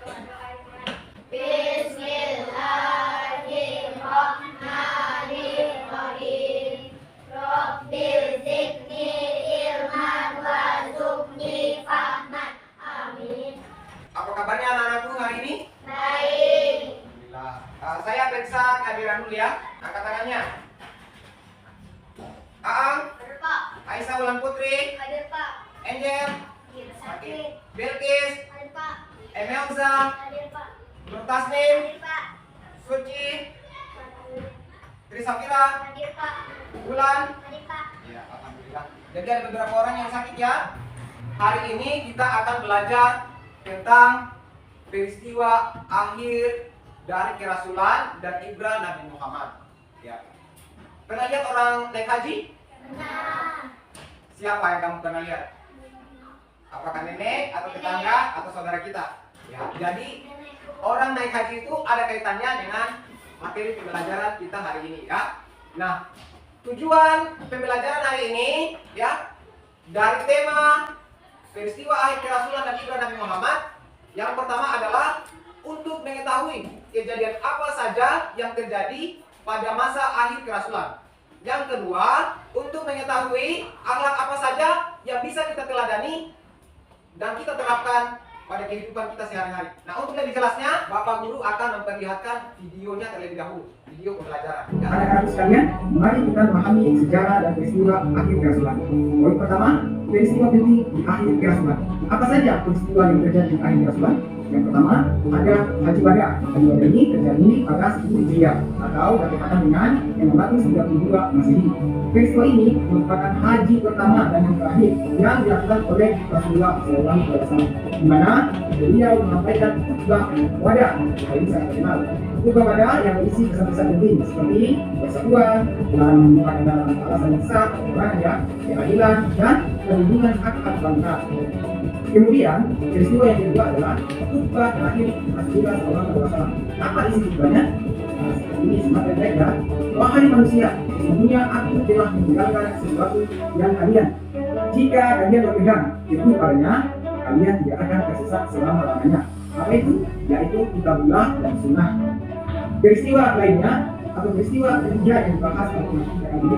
Bismillahirrahmanirrahim. Rabbil zidni ilman warzuqni fahman. Amin. Apa kabarnya anak-anakku hari ini? Baik. Alhamdulillah. Saya periksa kehadiran dulu ya. Angkat tangannya. Aang, Hadir Pak. Aisyah Wulan Putri, Hadir Pak. Angel, Hadir sakit. Bilkis, Hadir Pak. Emelza, Hadir Pak. Nur Tasnim, Hadir Pak. Suci, Trisafira, Hadir Pak. Wulan. Hadir Pak. Ya, alhamdulillah. Jadi ada beberapa orang yang sakit ya. Hari ini kita akan belajar tentang peristiwa akhir dari kerasulan dan ibrah Nabi Muhammad. Ya. Pernah lihat orang naik haji? Benar. Siapa yang kamu pernah lihat? Apakah nenek atau tetangga atau saudara kita? Ya. Jadi orang naik haji itu ada kaitannya dengan materi pembelajaran kita hari ini ya. Nah, tujuan pembelajaran hari ini ya dari tema peristiwa akhir kerasulan dan ibrah Nabi Muhammad. Yang pertama adalah untuk mengetahui kejadian apa saja yang terjadi pada masa akhir kerasulan. Yang kedua, untuk mengetahui akhlak apa saja yang bisa kita teladani dan kita terapkan pada kehidupan kita sehari-hari. Nah, untuk lebih jelasnya, Bapak Guru akan memperlihatkan videonya terlebih dahulu, video pembelajaran. Anak-anak sekalian, mari kita memahami sejarah dan peristiwa akhir kerasulan. Poin pertama, peristiwa penting di akhir kerasulan. Apa saja peristiwa yang terjadi di akhir kerasulan? Yang pertama, ada Haji Wada. Haji Wada ini terjadi pada 10 Hijriah atau bertepatan dengan yang 692 Masehi. Peristiwa ini merupakan haji pertama dan yang terakhir yang dilakukan oleh Rasulullah SAW, di mana beliau menyampaikan khutbah wada. Ini sangat terkenal. Khutbah wada yang berisi pesan-pesan penting seperti persatuan dan pada alasan yang sah, keadilan dan perlindungan hak-hak bangsa. Kemudian peristiwa yang kedua adalah khutbah terakhir Rasulullah SAW. Apa isi khutbahnya? Ini semakin baik ya. Wahai manusia, sesungguhnya aku telah meninggalkan sesuatu yang kalian, jika kalian berpegang itu padanya, kalian tidak akan tersesat selama-lamanya. Apa itu? Yaitu kitabullah dan sunnah. Peristiwa lainnya atau peristiwa ketiga yang dibahas ini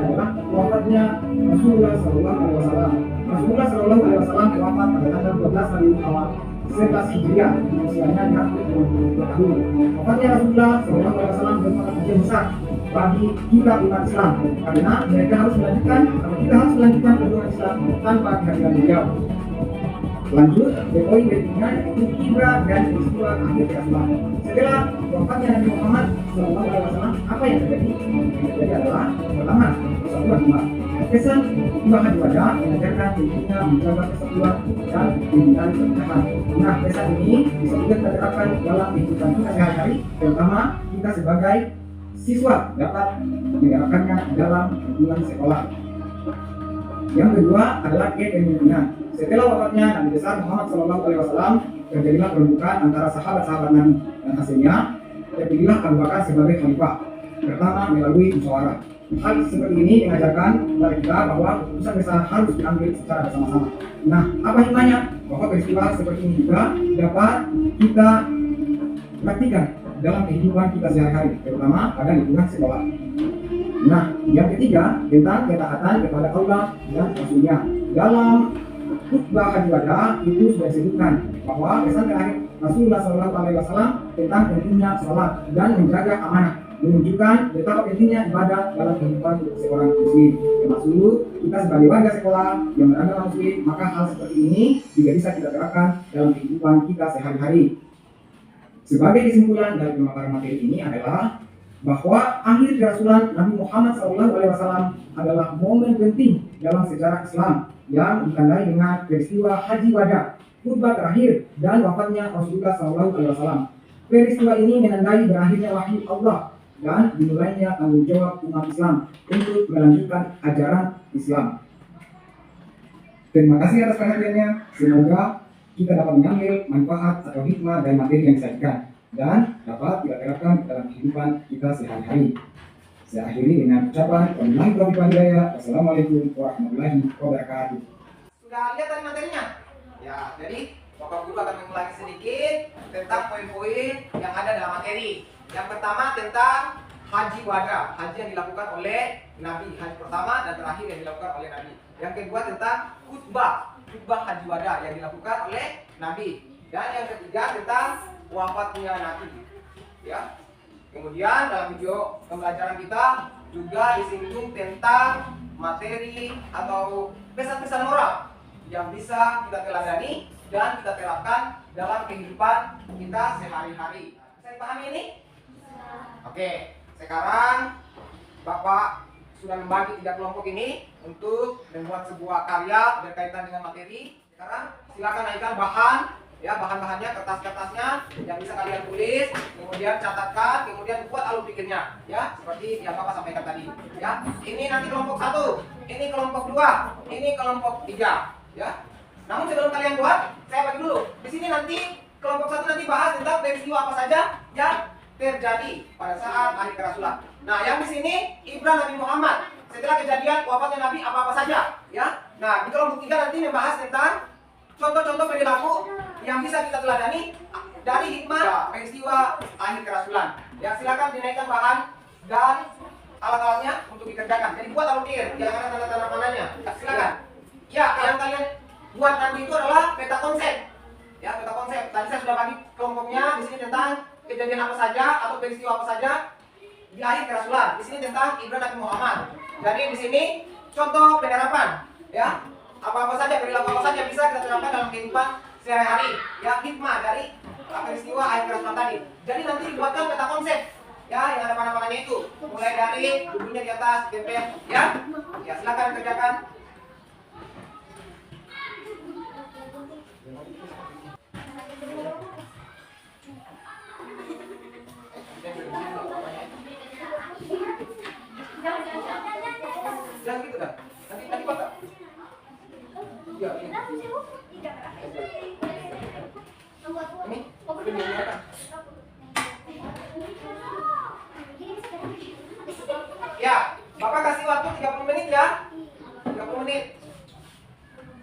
adalah wafatnya Rasulullah SAW. Rasulullah SAW wafat pada tanggal 12 Rabiul Awal 11 Hijriah, usianya 62 tahun. Wafatnya Rasulullah SAW merupakan ujian besar bagi kita umat Islam karena mereka harus melanjutkan atau kita harus melanjutkan perjuangan Islam tanpa kehadiran beliau. Lanjut, poin berikutnya yaitu ibrah dan peristiwa akhir kerasulan. Setelah wafatnya Nabi Muhammad SAW, apa yang terjadi? Yang terjadi adalah pertama, persatuan umat. Pesan khutbah Haji Wada mengajarkan pentingnya menjaga persatuan dan menghindari perpecahan. Nah, pesan ini bisa juga kita terapkan dalam kehidupan kita sehari-hari, terutama kita sebagai siswa dapat menerapkannya dalam lingkungan sekolah. Yang kedua adalah kepemimpinan. Setelah wafatnya Nabi besar Muhammad SAW, terjadilah perbukaan antara sahabat-sahabat Nabi dan hasilnya terpilihlah Abu Bakar sebagai khalifah pertama melalui musyawarah. Hal seperti ini mengajarkan kepada kita bahwa keputusan besar harus diambil secara bersama-sama. Nah, apa hikmahnya? Bahwa peristiwa seperti ini juga dapat kita praktikan dalam kehidupan kita sehari-hari, terutama pada lingkungan sekolah. Nah, yang ketiga tentang ketaatan kepada Allah dan Rasulnya. Dalam khutbah Haji Wada itu sudah disebutkan bahwa pesan terakhir Rasulullah SAW tentang pentingnya sholat dan menjaga amanah, menunjukkan betapa pentingnya ibadah dalam kehidupan seorang muslim. Termasuk kita sebagai warga sekolah yang beragama muslim, maka hal seperti ini juga bisa kita terapkan dalam kehidupan kita sehari-hari. Sebagai kesimpulan dari pemaparan materi ini adalah bahwa akhir kerasulan Nabi Muhammad SAW adalah momen penting dalam sejarah Islam yang ditandai dengan peristiwa Haji Wada, khutbah terakhir dan wafatnya Rasulullah SAW. Peristiwa ini menandai berakhirnya wahyu Allah dan dimulainya tanggung jawab umat Islam untuk melanjutkan ajaran Islam. Terima kasih atas perhatiannya. Semoga kita dapat mengambil manfaat atau hikmah dari materi yang disajikan dan dapat kita terapkan dalam kehidupan kita sehari-hari. Saya akhiri dengan ucapan Wassalamualaikum warahmatullahi wabarakatuh. Sudah lihat tadi materinya? Ya, jadi Bapak Guru akan mengulangi sedikit tentang poin-poin yang ada dalam materi. Yang pertama tentang haji wada, haji yang dilakukan oleh Nabi, haji pertama dan terakhir yang dilakukan oleh Nabi. Yang kedua tentang khutbah haji wada yang dilakukan oleh Nabi. Dan yang ketiga tentang wafatnya Nabi. Ya. Kemudian dalam video pembelajaran kita juga disinggung tentang materi atau pesan-pesan moral yang bisa kita teladani dan kita terapkan dalam kehidupan kita sehari-hari. Bisa dipahami ini? Oke, sekarang Bapak sudah membagi 3 kelompok ini untuk membuat sebuah karya berkaitan dengan materi. Sekarang silakan naikkan bahan-bahannya, kertas-kertasnya yang bisa kalian tulis, kemudian catatkan, kemudian buat alur pikirnya, ya, seperti yang Bapak sampaikan tadi. Ya, ini nanti kelompok 1, ini kelompok 2, ini kelompok 3, ya. Namun sebelum kalian buat, saya bagi dulu. Di sini nanti kelompok 1 nanti bahas tentang peristiwa apa saja yang terjadi pada saat akhir kerasulan. Nah, yang di sini Ibrah Nabi Muhammad setelah kejadian wafatnya Nabi apa-apa saja, ya. Nah, di kelompok 3 nanti membahas tentang contoh-contoh perilaku yang bisa kita teladani dari hikmah peristiwa akhir kerasulan. Ya, silakan dinaikkan bahan dan alat-alatnya untuk dikerjakan. Jadi buat alur pikir, yang ada tanda-tanda panahnya. Silakan. Ya, yang kalian buat nanti itu adalah peta konsep. Ya, peta konsep. Tadi saya sudah bagi kelompoknya di sini tentang kejadian apa saja atau peristiwa apa saja di akhir kerasulan. Di sini tentang Ibrah Nabi Muhammad. Jadi di sini contoh penerapan, ya. Apa-apa saja, perilaku apa saja bisa kita terapkan dalam kehidupan sehari-hari. Ya, hikmah dari peristiwa akhir kerasulan tadi. Jadi nanti dibuatkan peta konsep, ya, yang ada panah-panahnya itu. Mulai dari bukunya di atas, tempel, ya. Ya, silakan kerjakan. Jangan gitu kan. Nanti Pak. Ya, ini. Ya, Bapak kasih waktu 30 menit ya. 30 menit.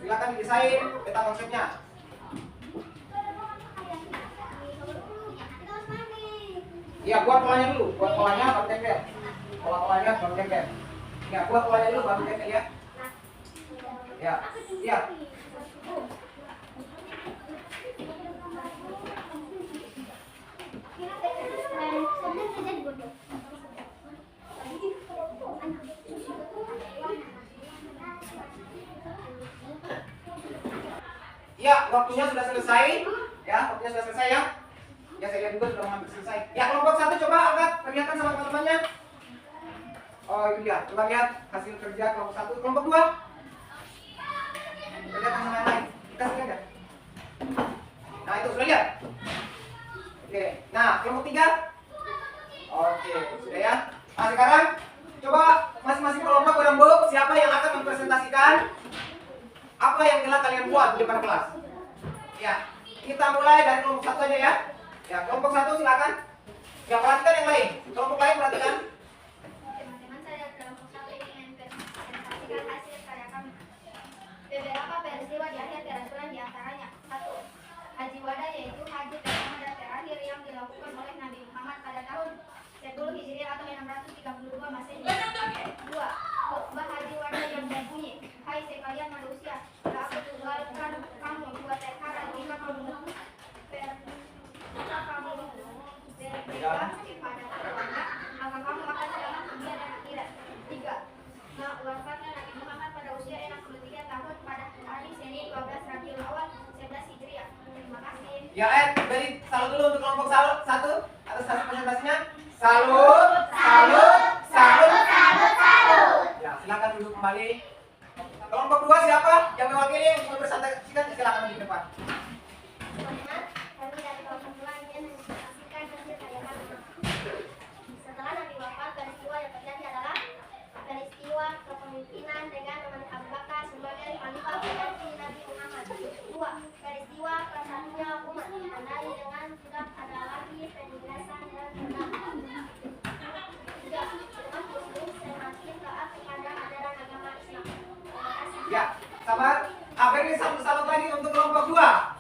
Silakan didesain peta konsepnya. Ya, buat polanya dulu. Buat polanya baru tempel. Pola-polanya baru tempel. Ya, buat polanya dulu baru tempel ya. Ya, ya. Ya, waktunya sudah selesai. Ya, waktunya sudah selesai ya. Ya, saya lihat juga sudah hampir selesai. Ya, kelompok 1 coba angkat, perlihatkan sama teman-temannya. Oh, itu dia. Coba lihat hasil kerja kelompok 1. Kelompok 2. Perlihatkan sama yang lain. Kasih aja. Nah, itu sudah lihat. Oke. Nah, kelompok 3. Oke, sudah ya. Nah, sekarang coba masing-masing kelompok berembuk siapa yang akan mempresentasikan apa yang telah kalian buat di depan kelas. Ya, kita mulai dari kelompok 1 aja ya. Ya, kelompok 1 silakan. Ya, perhatikan yang lain. Kelompok lain perhatikan. Teman-teman, saya kelompok 1 ingin presentasikan hasil karya kami. Beberapa peristiwa di akhir kerasulan diantaranya: 1. Haji wada, yaitu haji pertama dan terakhir yang dilakukan oleh Nabi Muhammad pada tahun 10 Hijriah atau 632 Masehi. 2. Khutbah haji wada yang berbunyi, "Hai sekalian manusia, telah aku tugaskan kamu buat perkara jika kamu berpegang kepada Tuhan, maka kamu akan selamat dunia dan akhirat." 3. Wafatnya Nabi Muhammad pada usia 63 tahun pada hari Senin 12 Rabiul Awal 11 Hijriah. Terima kasih. Ya, beri salut dulu untuk kelompok 1 atas hasil presentasinya. Salut, salut, salut, salut, salut. Ya, silakan duduk kembali. Kelompok 2 siapa yang mewakili untuk mempresentasikan? Silakan di depan. Teman-teman, kami dari kelompok 2 ingin mempresentasikan hasil karya kami. Setelah Nabi wafat, peristiwa yang terjadi adalah peristiwa kepemimpinan dengan memenuhi Abu Bakar sebagai khalifah pengganti Nabi Muhammad. 2. Peristiwa bersatunya umat ditandai dengan sudah ada lagi penindasan dan kebenaran. 3. Umat muslim semakin taat kepada ajaran agama Islam. Terima kasih. Ya, sabar. Beri satu salut lagi untuk kelompok 2.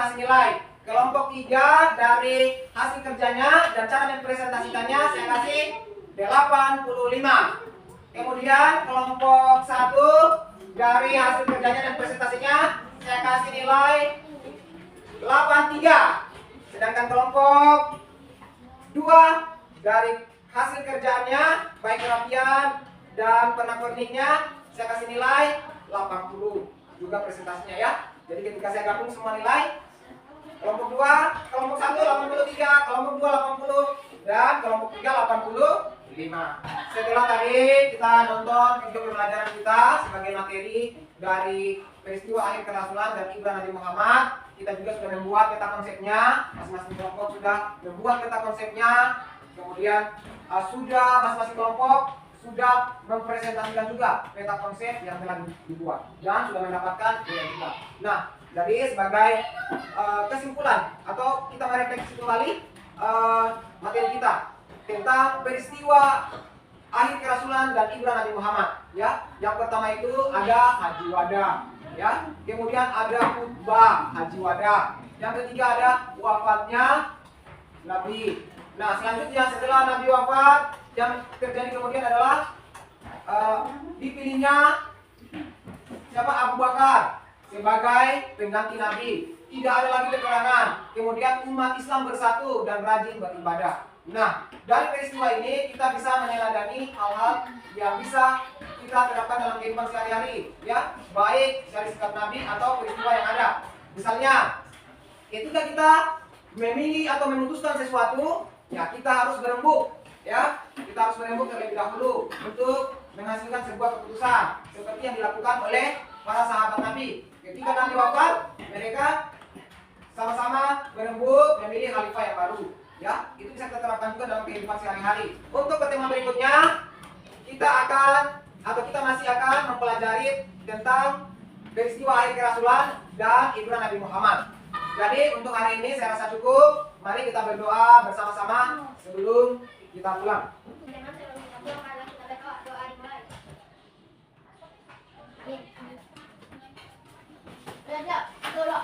kasih nilai. Kelompok 3 dari hasil kerjanya dan cara mempresentasikannya saya kasih 85. Kemudian kelompok 1 dari hasil kerjanya dan presentasinya saya kasih nilai 83. Sedangkan kelompok 2 dari hasil kerjaannya baik kerapian dan pernak-perniknya saya kasih nilai 80 juga presentasinya ya. Jadi ketika saya gabung semua nilai, kelompok 2, kelompok 1 83, kelompok 2 80 dan kelompok 3 85. Setelah tadi kita nonton video pembelajaran kita sebagai materi dari peristiwa akhir kerasulan dan Ibrah Nabi Muhammad, kita juga sudah membuat peta konsepnya, masing-masing kelompok sudah membuat peta konsepnya. Kemudian sudah masing-masing kelompok sudah mempresentasikan juga peta konsep yang telah dibuat dan sudah mendapatkan nilai juga. Nah, jadi sebagai kesimpulan atau kita merefleksi kembali materi kita tentang peristiwa akhir kerasulan dan Ibrah Nabi Muhammad ya. Yang pertama itu ada Haji Wada ya. Kemudian ada khutbah Haji Wada. Yang ketiga ada wafatnya Nabi. Nah, selanjutnya setelah Nabi wafat, yang terjadi kemudian adalah dipilihnya siapa? Abu Bakar sebagai pengganti Nabi. Tidak ada lagi peperangan. Kemudian umat Islam bersatu dan rajin beribadah. Nah, dari peristiwa ini kita bisa meneladani hal-hal yang bisa kita terapkan dalam kehidupan sehari-hari, ya, baik dari sikap Nabi atau peristiwa yang ada. Misalnya, ketika kita memilih atau memutuskan sesuatu, ya kita harus berembuk, ya, kita harus berembuk terlebih dahulu untuk menghasilkan sebuah keputusan seperti yang dilakukan oleh para sahabat Nabi. Ketika Nabi wafat, mereka sama-sama berembuk memilih khalifah yang baru. Ya, itu bisa kita terapkan juga dalam kehidupan sehari-hari. Untuk pertemuan berikutnya, kita masih akan mempelajari tentang peristiwa akhir kerasulan dan Ibrah Nabi Muhammad. Jadi untuk hari ini saya rasa cukup. Mari kita berdoa bersama-sama sebelum kita pulang. Jangan sebelum kita pulang karena kita berdoa dimulai. Amin. Udah,